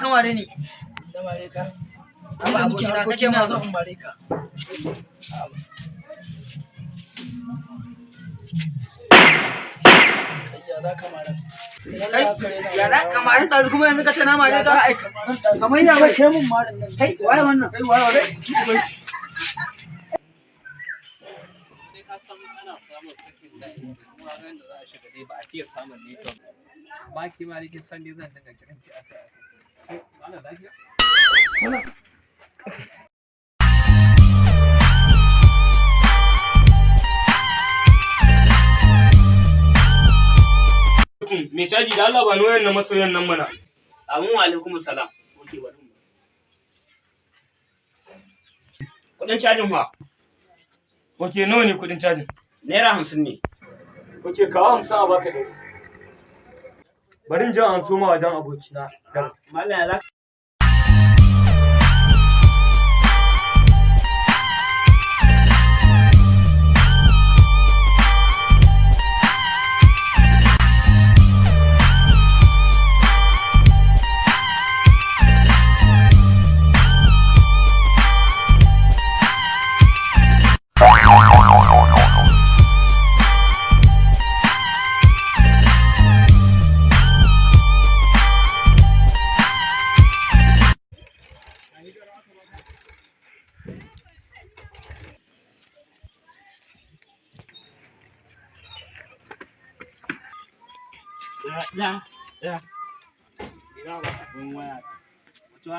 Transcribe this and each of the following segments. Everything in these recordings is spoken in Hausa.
mare ni. Da mare ka. Ba aboki na kake ma zo mare ka. Ya za ka mare. Ya za ka mare da kuma yanzu ka ce na mare ka? Kamar ya bai kai mun mare nan. Kai waye wannan? Kai waye wannan? Baki ma nake son ne zan daga kiranci a kai. Ana lafiya? Me caji da Allah ba ni wayan na masoyan nan mana. Amin wa alaikum salam. Oke bari mu. Kudin cajin fa? Oke nawa ne kudin cajin? Naira 50 ne. Oke kawo 50 a baka dai. Bari in je an so ma wajen abokina. Mallam ya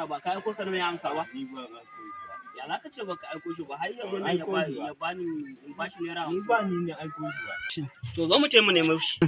ba ka aiko sanar mai amsa ba? Ya za ka ce ba ka aiko shi ba har yanzu nan ya bani in bashi naira 50. Ni ba ni ne aiko shi ba. To zo mu ce mu nemi shi.